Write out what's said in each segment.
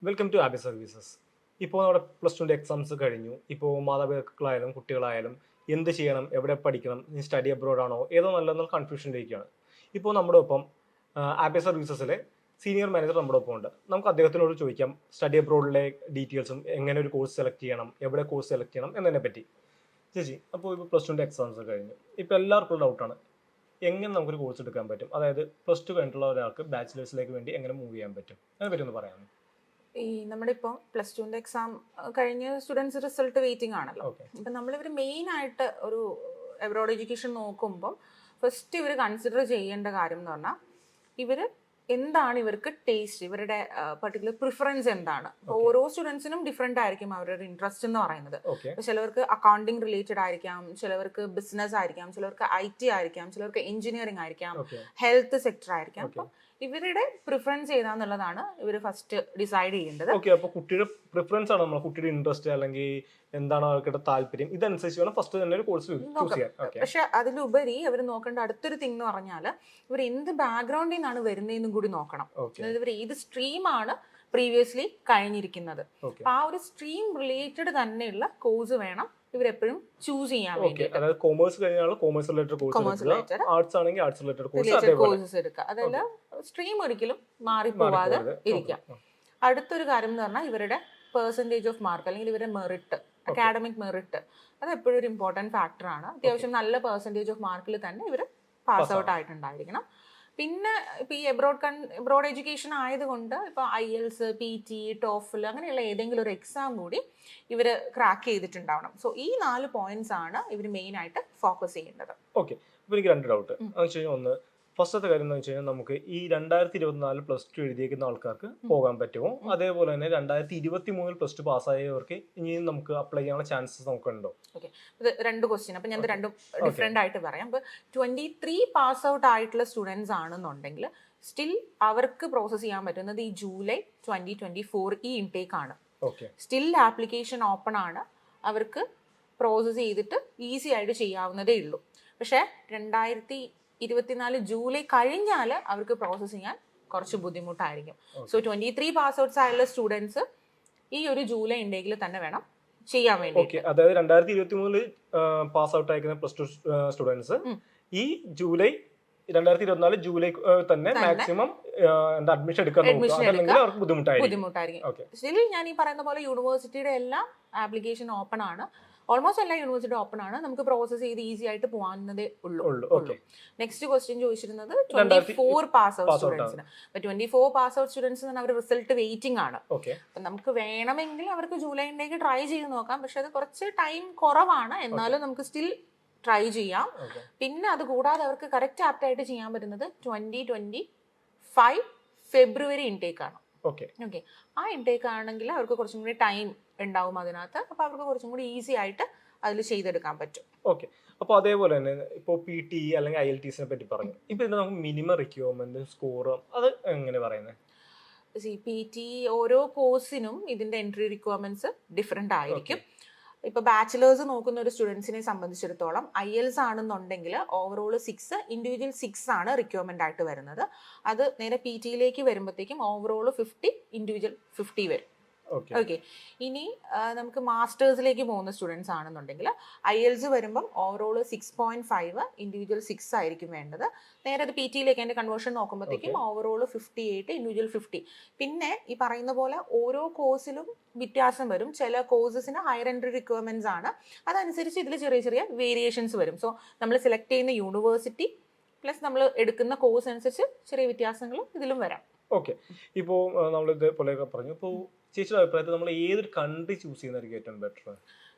Welcome to abbey services. ഇപ്പോൾ നമ്മുടെ plus ടുൻ്റെ exams കഴിഞ്ഞു. ഇപ്പോൾ മാതാപിതാക്കളായാലും കുട്ടികളായാലും എന്ത് ചെയ്യണം, എവിടെ പഠിക്കണം, ഇനി സ്റ്റഡി അബ്രോഡ് ആണോ, ഏതോ നല്ലതെന്നുള്ള കൺഫ്യൂഷനിലേക്കാണ്. ഇപ്പോൾ നമ്മുടെ ഒപ്പം ആബി സർവീസസിലെ സീനിയർ മാനേജർ നമ്മുടെ ഒപ്പം ഉണ്ട്. നമുക്ക് അദ്ദേഹത്തിനോട് ചോദിക്കാം സ്റ്റഡി അബ്രോഡിലെ ഡീറ്റെയിൽസും, എങ്ങനെ ഒരു കോഴ്സ് സെലക്ട് ചെയ്യണം, എവിടെ കോഴ്സ് സെലക്ട് ചെയ്യണം എന്നതിനെ പറ്റി. ചേച്ചി, അപ്പോൾ ഇപ്പോൾ പ്ലസ് ടുൻ്റെ എക്സാംസ് കഴിഞ്ഞു. ഇപ്പോൾ എല്ലാവർക്കും ഡൗട്ടാണ് എങ്ങനെ നമുക്കൊരു കോഴ്സ് എടുക്കാൻ പറ്റും. അതായത് പ്ലസ് ടു കഴിഞ്ഞിട്ടുള്ള ഒരാൾക്ക് ബാച്ചിലേഴ്സിലേക്ക് വേണ്ടി എങ്ങനെ മൂവ് ചെയ്യാൻ പറ്റും, അതിനെപ്പറ്റി ഒന്ന് പറയാമോ? ഈ നമ്മുടെ ഇപ്പോൾ പ്ലസ് ടുവിൻ്റെ എക്സാം കഴിഞ്ഞ് സ്റ്റുഡൻസ് റിസൾട്ട് വെയിറ്റിംഗ് ആണല്ലോ. അപ്പം നമ്മളിവർ മെയിൻ ആയിട്ട് ഒരു എബ്രോഡ് എഡ്യൂക്കേഷൻ നോക്കുമ്പം ഫസ്റ്റ് ഇവർ കൺസിഡർ ചെയ്യേണ്ട കാര്യം എന്ന് പറഞ്ഞാൽ ഇവർ എന്താണ് ഇവർക്ക് ടേസ്റ്റ്, ഇവരുടെ പർട്ടിക്കുലർ പ്രിഫറൻസ് എന്താണ്. ഓരോ സ്റ്റുഡൻസിനും ഡിഫറെൻ്റ് ആയിരിക്കും അവരുടെ ഇൻട്രസ്റ്റ് എന്ന് പറയുന്നത്. ചിലവർക്ക് അക്കൗണ്ടിങ് റിലേറ്റഡ് ആയിരിക്കാം, ചിലവർക്ക് ബിസിനസ് ആയിരിക്കാം, ചിലവർക്ക് IT ആയിരിക്കാം, ചിലവർക്ക് എഞ്ചിനീയറിംഗ് ആയിരിക്കാം, ഹെൽത്ത് സെക്ടർ ആയിരിക്കാം. അപ്പം ഇവരുടെ പ്രിഫറൻസ് ഏതാന്നുള്ളതാണ് ഇവർ ഫസ്റ്റ് ഡിസൈഡ് ചെയ്യേണ്ടത്. അപ്പോൾ കുട്ടിയുടെ പ്രിഫറൻസ് ആണ് നമ്മൾ, കുട്ടിയുടെ ഇൻട്രസ്റ്റ് അല്ലെങ്കിൽ എന്താണ് അവർക്ക് താല്പര്യം, ഇതനുസരിച്ച് വേണം ഫസ്റ്റ് തന്നെ ഒരു കോഴ്സ് ചൂസ് ചെയ്യാൻ. പക്ഷെ അതിലുപരി അവർ നോക്കേണ്ട അടുത്തൊരു തിങ് എന്ന് പറഞ്ഞാൽ ഇവർ എന്ത് ബാക്ക്ഗ്രൗണ്ടിൽ നിന്നാണ് വരുന്നതെന്നും കൂടി നോക്കണം. അതായത് ഇവർ ഏത് സ്ട്രീമാണ് പ്രീവിയസ്ലി കഴിഞ്ഞിരിക്കുന്നത്. അപ്പൊ ആ ഒരു സ്ട്രീം റിലേറ്റഡ് തന്നെയുള്ള കോഴ്സ് വേണം ഇവരെപ്പോഴും ചൂസ് ചെയ്യാൻ വേണ്ടി. കോമേഴ്സ് കഴിഞ്ഞാൽ കോമേഴ്സ് റിലേറ്റഡ് കോഴ്സ്, ആർട്സ് ആണെങ്കിൽ ആർട്സ് റിലേറ്റഡ് കോഴ്സസ് എടുക്കുക. അതല്ല സ്ട്രീം ഒരിക്കലും മാറിപ്പോവാതെ ഇരിക്കാം. അടുത്തൊരു കാര്യം എന്ന് പറഞ്ഞാൽ ഇവരുടെ പെർസെൻറ്റേജ് ഓഫ് മാർക്ക് അല്ലെങ്കിൽ ഇവരുടെ മെറിറ്റ്, അക്കാഡമിക് മെറിറ്റ്, അത് എപ്പോഴും ഒരു ഇമ്പോർട്ടൻറ്റ് ഫാക്ടറാണ്. അത്യാവശ്യം നല്ല പെർസെൻറ്റേജ് ഓഫ് മാർക്കിൽ തന്നെ ഇവർ പാസ് ഔട്ട് ആയിട്ടുണ്ടായിരിക്കണം. പിന്നെ ഇപ്പോൾ ഈ എബ്രോഡ് എഡ്യൂക്കേഷൻ ആയതുകൊണ്ട് ഇപ്പോൾ IELTS, PT, TOEFL അങ്ങനെയുള്ള ഏതെങ്കിലും ഒരു എക്സാം കൂടി ഇവർ ക്രാക്ക് ചെയ്തിട്ടുണ്ടാവണം. സോ ഈ 4 പോയിന്റ്സ് ആണ് ഇവർ മെയിൻ ആയിട്ട് ഫോക്കസ് ചെയ്യേണ്ടത്. ഓക്കെ, അപ്പോൾ എനിക്ക് 2 ഡൗട്ട്. ഒന്ന്, ഫസ്റ്റത്തെ കാര്യം എന്ന് വെച്ച് കഴിഞ്ഞാൽ നമുക്ക് ഈ 2024 പ്ലസ് ടു എഴുതിയേക്കുന്ന ആൾക്കാർക്ക് പോകാൻ പറ്റുമോ? അതേപോലെ തന്നെ 2023 പ്ലസ് ടു പാസ്സായവർക്ക് ഇനിയും നമുക്ക് അപ്ലൈ ചെയ്യാനുള്ള ചാൻസസ് നമുക്കുണ്ടോ? ഓക്കെ, ഇത് 2 ക്വസ്റ്റ്യൻ. അപ്പം ഞാൻ രണ്ടും ഡിഫറെൻ്റ് ആയിട്ട് പറയാം. ഇപ്പോൾ 23 പാസ് ഔട്ട് ആയിട്ടുള്ള സ്റ്റുഡൻസ് ആണെന്നുണ്ടെങ്കിൽ സ്റ്റിൽ അവർക്ക് പ്രോസസ്സ് ചെയ്യാൻ പറ്റുന്നത് ഈ ജൂലൈ 2024 ഈ ഇൻടേക്ക് ആണ്. സ്റ്റിൽ ആപ്ലിക്കേഷൻ ഓപ്പൺ ആണ്, അവർക്ക് പ്രോസസ്സ് ചെയ്തിട്ട് ഈസി ആയിട്ട് ചെയ്യാവുന്നതേ ഉള്ളൂ. പക്ഷേ 2024 ജൂലൈ കഴിഞ്ഞാൽ അവർക്ക് പ്രോസസ്സ് ചെയ്യാൻ കുറച്ച് ബുദ്ധിമുട്ടായിരിക്കും. സോ 23 പാസ് ഔട്ട്സ് ആയുള്ള സ്റ്റുഡൻസ് ഈ ഒരു ജൂലൈ ഇൻടേക്കിൽ തന്നെ വേണം ചെയ്യാൻ വേണ്ടി. അതായത് 2023 പാസ് ഔട്ട് ആയിരിക്കുന്ന പ്ലസ് ടു സ്റ്റുഡൻസ് ഈ ജൂലൈ 2024 ജൂലൈ തന്നെ മാക്സിമം അഡ്മിഷൻ എടുക്കാൻ അവർക്ക് ബുദ്ധിമുട്ടായിരിക്കും. സ്റ്റിൽ ഞാൻ ഈ പറയുന്ന പോലെ യൂണിവേഴ്സിറ്റിയുടെ എല്ലാം ആപ്ലിക്കേഷൻ ഓപ്പൺ ആണ്. ഓൾമോസ്റ്റ് എല്ലാ യൂണിവേഴ്സിറ്റി ഓപ്പൺ ആണ്. നമുക്ക് പ്രോസസ് ചെയ്ത് ഈസി ആയിട്ട് പോകാവുന്നതേ ഉള്ളൂ. നെക്സ്റ്റ് ക്വസ്റ്റ്യൻ ചോദിച്ചിരുന്നത് 24 പാസ് ഔട്ട് സ്റ്റുഡൻസിന്. 24 പാസ് ഔട്ട് സ്റ്റുഡൻസ് അവർ റിസൾട്ട് വെയിറ്റിംഗ് ആണ്. അപ്പൊ നമുക്ക് വേണമെങ്കിൽ അവർക്ക് ജൂലൈയിലേക്ക് ട്രൈ ചെയ്ത് നോക്കാം. പക്ഷെ അത് കുറച്ച് ടൈം കുറവാണ്, എന്നാലും നമുക്ക് സ്റ്റിൽ ട്രൈ ചെയ്യാം. പിന്നെ അത് കൂടാതെ അവർക്ക് കറക്റ്റ് ആപ്റ്റ് ആയിട്ട് ചെയ്യാൻ പറ്റുന്നത് 2025 ഫെബ്രുവരി ഇൻടേക്ക് ആണ്. ഓക്കെ, ആ ഇൻടേക്ക് ആണെങ്കിൽ അവർക്ക് കുറച്ചും കൂടി ടൈം ഉണ്ടാവും അതിനകത്ത്. അപ്പോൾ അവർക്ക് കുറച്ചും കൂടി ഈസി ആയിട്ട് അതിൽ ചെയ്തെടുക്കാൻ പറ്റും. ഓക്കെ, അപ്പോൾ അതേപോലെ തന്നെ ഇപ്പോൾ PT അല്ലെങ്കിൽ IELTS പറ്റി പറഞ്ഞു. ഇപ്പോൾ ഇതിന് നമുക്ക് മിനിമം റിക്വയർമെന്റ് സ്കോറും അത് എങ്ങനെ പറയുന്നത്? PT ഓരോ കോഴ്സിനും ഇതിന്റെ എൻട്രി റിക്വയർമെന്റ്സ് ഡിഫറെൻ്റ് ആയിരിക്കും. ഇപ്പോൾ ബാച്ചിലേഴ്സ് നോക്കുന്ന ഒരു സ്റ്റുഡൻസിനെ സംബന്ധിച്ചിടത്തോളം IELTS ആണെന്നുണ്ടെങ്കിൽ ഓവറോൾ 6, ഇൻഡിവിജ്വൽ 6 ആണ് റിക്വയർമെൻ്റ് ആയിട്ട് വരുന്നത്. അത് നേരെ PTയിലേക്ക് വരുമ്പോഴത്തേക്കും ഓവറോൾ 50, ഇൻഡിവിജ്വൽ 50 വരും. ഓക്കെ, ഇനി നമുക്ക് മാസ്റ്റേഴ്സിലേക്ക് പോകുന്ന സ്റ്റുഡൻസ് ആണെന്നുണ്ടെങ്കിൽ IELTS വരുമ്പം ഓവറോൾ 6.5, ഇൻഡിവിജ്വൽ 6 ആയിരിക്കും വേണ്ടത്. നേരെ അത് PTയിലേക്ക് അതിൻ്റെ കൺവേർഷൻ നോക്കുമ്പോഴത്തേക്കും ഓവറോൾ 58, ഇൻഡിവിജ്വൽ 50. പിന്നെ ഈ പറയുന്ന പോലെ ഓരോ കോഴ്സിലും വ്യത്യാസം വരും. ചില കോഴ്സസിന് ഹയർ എൻട്രി റിക്വയർമെന്റ്സ് ആണ്, അതനുസരിച്ച് ഇതിൽ ചെറിയ ചെറിയ വേരിയേഷൻസ് വരും. സോ നമ്മൾ സെലക്ട് ചെയ്യുന്ന യൂണിവേഴ്സിറ്റി പ്ലസ് നമ്മൾ എടുക്കുന്ന കോഴ്സ് അനുസരിച്ച് ചെറിയ വ്യത്യാസങ്ങൾ ഇതിലും വരാം. ഓക്കെ, ഇപ്പോൾ നമ്മൾ ഇതേപോലെ പറഞ്ഞു. ഇപ്പോൾ ചേച്ചിയുടെ അഭിപ്രായത്തിൽ നമ്മൾ ഏതൊരു കൺട്രി ചൂസ് ചെയ്യുന്നതായിരിക്കും ഏറ്റവും ബെറ്റർ?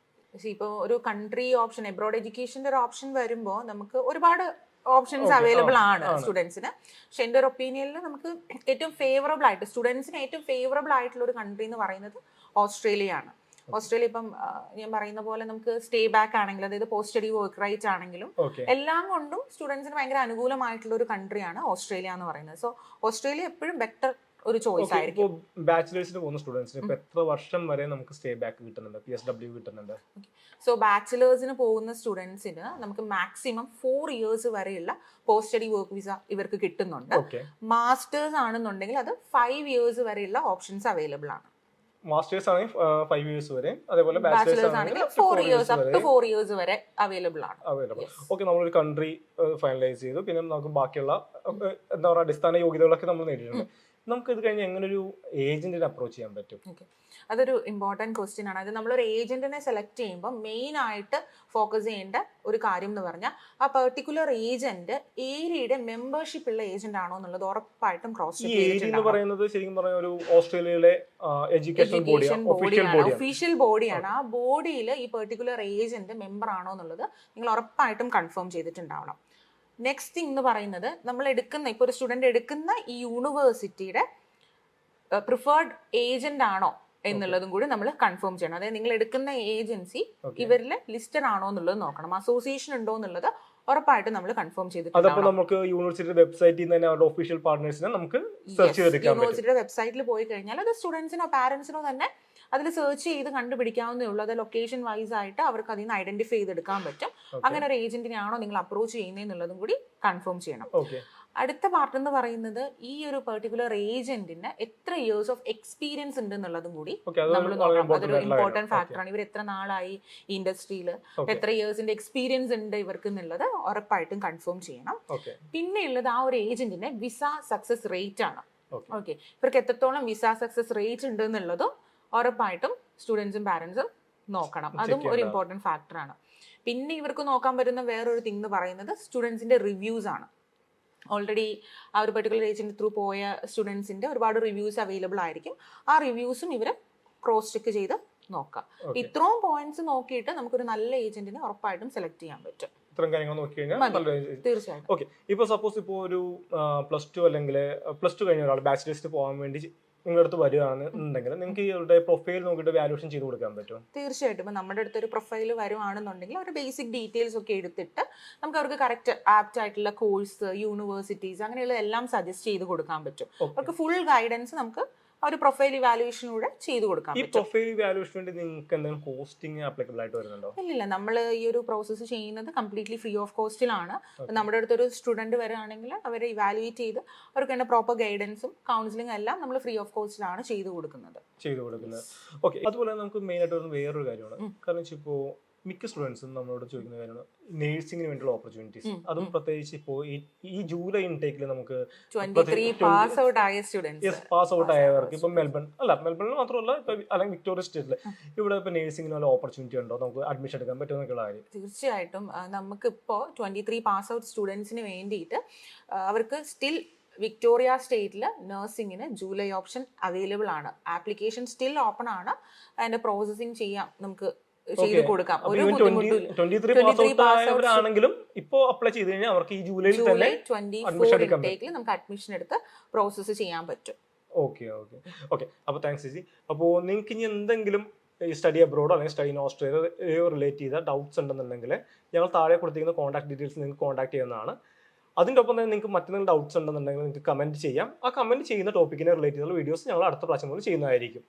ഇപ്പോൾ ഒരു കൺട്രി ഓപ്ഷൻ, എബ്രോഡ് എഡ്യൂക്കേഷൻ്റെ ഒരു ഓപ്ഷൻ വരുമ്പോൾ നമുക്ക് ഒരുപാട് ഓപ്ഷൻസ് അവൈലബിൾ ആണ് സ്റ്റുഡൻസിന്. പക്ഷെ എൻ്റെ ഒരു ഒപ്പീനിയനിൽ നമുക്ക് ഏറ്റവും ഫേവറബിൾ ആയിട്ട് സ്റ്റുഡൻസിന് ഏറ്റവും ഫേവറബിൾ ആയിട്ടുള്ള ഒരു കൺട്രി എന്ന് പറയുന്നത് ഓസ്ട്രേലിയ ആണ്. ഓസ്ട്രേലിയ ഇപ്പം ഞാൻ പറയുന്ന പോലെ നമുക്ക് സ്റ്റേ ബാക്ക് ആണെങ്കിലും, അതായത് പോസ്റ്റ് സ്റ്റഡി വർക്ക് റൈറ്റ് ആണെങ്കിലും എല്ലാം കൊണ്ടും സ്റ്റുഡൻസിന് ഭയങ്കര അനുകൂലമായിട്ടുള്ള ഒരു കൺട്രിയാണ് ഓസ്ട്രേലിയ എന്ന് പറയുന്നത്. സോ ഓസ്ട്രേലിയ എപ്പോഴും ബെറ്റർ ഒരു ചോയ്സ് ആയിരിക്കും. ബാച്ചിലേഴ്സിന് പോകുന്ന സ്റ്റുഡൻസിന് എത്ര വർഷം വരെ നമുക്ക് സ്റ്റേ ബാക്ക് കിട്ടുന്നുണ്ട്, PSW കിട്ടുന്നുണ്ട്? സോ ബാച്ചിലേഴ്സിന് പോകുന്ന സ്റ്റുഡൻസിന് നമുക്ക് മാക്സിമം 4 ഇയേഴ്സ് വരെയുള്ള പോസ്റ്റ് സ്റ്റഡി വർക്ക് വിസ ഇവർക്ക് കിട്ടുന്നുണ്ട്. മാസ്റ്റേഴ്സ് ആണെന്നുണ്ടെങ്കിൽ അത് 5 ഇയേഴ്സ് വരെയുള്ള ഓപ്ഷൻസ് അവൈലബിൾ ആണ്. മാസ്റ്റേഴ്സ് ആണെങ്കിൽ 5 years വരെ, അതേപോലെ ബാച്ചിലേഴ്സ് ബാച്ചിലേഴ്സ് ആണെങ്കിൽ ആണെങ്കിൽ 4 years ഇയേഴ്സ് അപ് വരെ ടു 4 ഇയേഴ്സ് വരെ അവൈലബിൾ ആണ്. അവൈലബിൾ. Yes. ഓക്കെ, നമ്മളൊരു കൺട്രി ഫൈനലൈസ് ചെയ്തു, പിന്നെ നമുക്ക് ബാക്കിയുള്ള എന്താ പറയുക അടിസ്ഥാന യോഗ്യതകളൊക്കെ നമ്മൾ നേടിയിട്ടുണ്ട്. നമുക്ക് ഇത് കഴിഞ്ഞ് എങ്ങനെ ഒരു ഏജന്റിനെ അപ്രോച്ച് ചെയ്യാൻ പറ്റും? ഓക്കെ, അതൊരു ഇമ്പോർട്ടൻറ്റ് ക്വസ്റ്റ്യൻ ആണ്. അത് നമ്മളൊരു ഏജന്റിനെ സെലക്ട് ചെയ്യുമ്പോൾ മെയിൻ ആയിട്ട് ഫോക്കസ് ചെയ്യേണ്ട ഒരു കാര്യം എന്ന് പറഞ്ഞാൽ ആ പെർട്ടിക്കുലർ ഏജന്റ് ഏരിയയുടെ മെമ്പർഷിപ്പ് ഉള്ള ഏജന്റ് ആണോ എന്നുള്ളത് ഉറപ്പായിട്ടും ക്രോസ് ഈ ചെക്ക് ഏജ് എന്ന് ചെയ്തിട്ടുണ്ടാവും. പറയുന്നത് ശരിക്കും പറഞ്ഞ ഒരു ഓസ്ട്രേലിയയിലെ എഡ്യൂക്കേഷൻ ബോഡിയാണ്, ഒഫീഷ്യൽ ബോഡിയാണ്. ഒഫീഷ്യൽ ബോഡിയാണ്. ആ ബോഡിയിൽ ഈ പെർട്ടിക്കുലർ ഏജന്റ് മെമ്പർ ആണോ എന്നുള്ളത് നിങ്ങൾ ഉറപ്പായിട്ടും കൺഫേം ചെയ്തിട്ടുണ്ടാവണം. നെക്സ്റ്റ് തിങ് എന്ന് പറയുന്നത് നമ്മൾ എടുക്കുന്ന ഇപ്പോൾ ഒരു സ്റ്റുഡന്റ് എടുക്കുന്ന ഈ യൂണിവേഴ്സിറ്റിയുടെ പ്രിഫേർഡ് ഏജന്റ് ആണോ എന്നുള്ളതും കൂടി നമ്മൾ കൺഫേം ചെയ്യണം. അതായത് നിങ്ങൾ എടുക്കുന്ന ഏജൻസി ഇവരിൽ ലിസ്റ്റഡ് ആണോ എന്നുള്ളത് നോക്കണം. അസോസിയേഷൻ ഉണ്ടോ എന്നുള്ളത് ഉറപ്പായിട്ടും നമ്മൾ കൺഫേം ചെയ്തിട്ടുണ്ട്. അതപ്പോൾ നമുക്ക് യൂണിവേഴ്സിറ്റി വെബ്സൈറ്റിൽ നിന്ന് തന്നെ അവരുടെ ഒഫീഷ്യൽ പാർട്ട്നേഴ്സിനെ നമുക്ക് സെർച്ച് ചെയ്തെടുക്കാൻ പറ്റും. യൂണിവേഴ്സിറ്റിയുടെ വെബ്സൈറ്റിൽ പോയി കഴിഞ്ഞാൽ അത് സ്റ്റുഡൻസിനോ പാരന്റ്സിനോ തന്നെ അതിൽ സെർച്ച് ചെയ്ത് കണ്ടുപിടിക്കാവുന്നേ ഉള്ളൂ. അത് ലൊക്കേഷൻ വൈസ് ആയിട്ട് അവർക്ക് അതിൽ നിന്ന് ഐഡന്റിഫൈ ചെയ്തെടുക്കാൻ പറ്റും. അങ്ങനെ ഒരു ഏജന്റിനെ ആണോ നിങ്ങൾ അപ്രോച്ച് ചെയ്യുന്നതെന്നുള്ളതും കൂടി കൺഫേം ചെയ്യണം. അടുത്ത പാർട്ട് എന്ന് പറയുന്നത് ഈ ഒരു പെർട്ടിക്കുലർ ഏജന്റിന് എത്ര ഇയേഴ്സ് ഓഫ് എക്സ്പീരിയൻസ് ഉണ്ട് എന്നുള്ളതും കൂടി നമ്മൾ നോക്കണം. അതൊരു ഇമ്പോർട്ടന്റ് ഫാക്ടറാണ്. ഇവർ എത്ര നാളായി ഈ ഇൻഡസ്ട്രിയിൽ, എത്ര ഇയേഴ്സിന്റെ എക്സ്പീരിയൻസ് ഉണ്ട് ഇവർക്ക് എന്നുള്ളത് ഉറപ്പായിട്ടും കൺഫേം ചെയ്യണം. പിന്നെ ഉള്ളത് ആ ഒരു ഏജന്റിന്റെ വിസ സക്സസ് റേറ്റ് ആണ്. ഓക്കെ, ഇവർക്ക് എത്രത്തോളം വിസ സക്സസ് റേറ്റ് ഉണ്ട് എന്നുള്ളതും ഉറപ്പായിട്ടും സ്റ്റുഡൻസും പാരന്റ്സും നോക്കണം. അതും ഒരു ഇമ്പോർട്ടന്റ് ഫാക്ടറാണ്. പിന്നെ ഇവർക്ക് നോക്കാൻ പറ്റുന്ന വേറൊരു തിങ് എന്ന് പറയുന്നത് സ്റ്റുഡൻസിന്റെ റിവ്യൂസ് ആണ്. ഓൾറെഡി ആ ഒരു പെർട്ടിക്കുലർ ഏജന്റ് ത്രൂ പോയ സ്റ്റുഡൻസിന്റെ ഒരുപാട് റിവ്യൂസ് അവൈലബിൾ ആയിരിക്കും. ആ റിവ്യൂസും ഇവർ ക്രോസ് ചെക്ക് ചെയ്ത് നോക്കാം. ഇത്രയും പോയിന്റ്സ് നോക്കിയിട്ട് നമുക്കൊരു നല്ല ഏജന്റിനെ ഉറപ്പായിട്ടും സെലക്ട് ചെയ്യാൻ പറ്റും. ഇത്രയും കാര്യങ്ങൾ നോക്കി കഴിഞ്ഞാൽ തീർച്ചയായിട്ടും. ഓക്കെ, ഇപ്പോൾ സപ്പോസ് ഇപ്പോൾ ഒരു +2 അല്ലെങ്കിൽ +2 കഴിഞ്ഞ ഒരാൾ ബാച്ചിലേഴ്സിന് പോകാൻ വേണ്ടി നിങ്ങളുടെ അടുത്ത് വരികയാണെന്നുണ്ടെങ്കിൽ നിങ്ങൾക്ക് ഇവരുടെ പ്രൊഫൈൽ നോക്കിയിട്ട് വാല്യൂഷൻ ചെയ്ത് കൊടുക്കാൻ പറ്റും? തീർച്ചയായിട്ടും. ഇപ്പം നമ്മുടെ അടുത്തൊരു പ്രൊഫൈൽ വരുവാണെന്നുണ്ടെങ്കിൽ അവർ ബേസിക് ഡീറ്റെയിൽസ് ഒക്കെ എടുത്തിട്ട് നമുക്ക് അവർക്ക് കറക്റ്റ് ആപ്റ്റ് ആയിട്ടുള്ള കോഴ്സ്, യൂണിവേഴ്സിറ്റീസ് അങ്ങനെയുള്ള എല്ലാം സജസ്റ്റ് ചെയ്ത് കൊടുക്കാൻ പറ്റും. അവർക്ക് ഫുൾ ഗൈഡൻസ് നമുക്ക് ഒരു പ്രൊഫൈൽ ഇവാലുവേഷനിലൂടെ ചെയ്തു കൊടുക്കാം. ഈ പ്രൊഫൈൽ ഇവാലുവേഷൻ വേണ്ടി നിങ്ങൾക്ക് എന്തെങ്കിലും കോസ്റ്റിംഗ് ആപ്ലിക്കബിൾ ആയിട്ട് വരുന്നുണ്ടോ? ഇല്ല, നമ്മൾ ഈ ഒരു പ്രോസസ്സ് ചെയ്യുന്നത് കംപ്ലീറ്റ്ലി ഫ്രീ ഓഫ് കോസ്റ്റിലാണ്. നമ്മുടെ അടുത്തൊരു സ്റ്റുഡന്റ് വരികയാണെങ്കിൽ അവരെ ഇവാലുവേറ്റ് ചെയ്ത് അവർക്ക് തന്നെ പ്രോപ്പർ ഗൈഡൻസും കൗൺസിലിംഗ് എല്ലാം നമ്മൾ ഫ്രീ ഓഫ് കോസ്റ്റിലാണ് ചെയ്തു കൊടുക്കുന്നത്. ഓക്കെ, അതുപോലെ നമുക്ക് മെയിൻ ആയിട്ട് വരുന്ന വേറൊരു കാര്യമാണ്. കാരണം ഇപ്പോൾ മിക്ക സ്റ്റുഡൻസും നമ്മളോട് ചോദിക്കുന്ന കാര്യമാണ് നേഴ്സിംഗിന് വേണ്ടിയുള്ള ഓപ്പർച്യൂണിറ്റീസ്. അതും പ്രത്യേകിച്ച് ഇപ്പോൾ ഈ ജൂലൈ ഇൻടേക്കിൽ നമുക്ക് 23 പാസ് ഔട്ട് ആയ സ്റ്റുഡൻസ്, പാസ് ഔട്ട് ആയവർക്ക് ഇപ്പം മെൽബണിൽ മാത്രമല്ല ഇപ്പൊ അല്ലെങ്കിൽ വിക്ടോറിയ സ്റ്റേറ്റിൽ ഇവിടെ ഇപ്പൊ നേഴ്സിംഗിന് വല്ല ഓപ്പർച്യൂണിറ്റി ഉണ്ടോ, നമുക്ക് അഡ്മിഷൻ എടുക്കാൻ പറ്റുമെന്നൊക്കെയുള്ള കാര്യം? തീർച്ചയായിട്ടും. നമുക്കിപ്പോൾ 23 പാസ് ഔട്ട് സ്റ്റുഡൻസിന് വേണ്ടിയിട്ട് അവർക്ക് സ്റ്റിൽ വിക്ടോറിയ സ്റ്റേറ്റിൽ നഴ്സിംഗിന് ജൂലൈ ഓപ്ഷൻ അവൈലബിൾ ആണ്. ആപ്ലിക്കേഷൻ സ്റ്റിൽ ഓപ്പൺ ആണ്. അതിന്റെ പ്രോസസ്സിംഗ് ചെയ്യാം, നമുക്ക് ചെയ്ത് കൊടുക്കാം. ഒരു ആണെങ്കിലും ഇപ്പോ അപ്ലൈ ചെയ്ത് കഴിഞ്ഞാൽ അവർക്ക് ഈ ജൂലൈയിൽ തന്നെ 24 ഇൻടേക്കിൽ നമുക്ക് അഡ്മിഷൻ എടുത്ത് പ്രോസസ്സ് ചെയ്യാൻ പറ്റും. ഓക്കെ. അപ്പോൾ താങ്ക്സ് ചേച്ചി. അപ്പോൾ നിങ്ങൾക്ക് ഇനി എന്തെങ്കിലും ഈ സ്റ്റഡി അബ്രോഡോ അല്ലെങ്കിൽ സ്റ്റഡി ഇൻ ഓസ്ട്രേലിയ റിലേറ്റ് ചെയ്ത ഡൗട്ട്സ് ഉണ്ടെന്നുണ്ടെങ്കിൽ ഞങ്ങൾ താഴെ കൊടുത്തിരിക്കുന്ന കോൺടാക്ട് ഡീറ്റെയിൽസ് നിങ്ങൾക്ക് കോൺടാക്ട് ചെയ്യുന്നതാണ്. അതിൻ്റെ ഒപ്പം തന്നെ നിങ്ങൾക്ക് മറ്റെന്തെങ്കിലും ഡൗട്ട്സ് ഉണ്ടെന്നുണ്ടെങ്കിൽ നിങ്ങൾക്ക് കമൻറ്റ് ചെയ്യാം. ആ കമൻറ്റ് ചെയ്യുന്ന ടോപ്പിക്കിനെ റിലേറ്റ് ചെയ്തുള്ള വീഡിയോസ് ഞങ്ങൾ അടുത്ത പ്രാവശ്യം ചെയ്യുന്നതായിരിക്കും.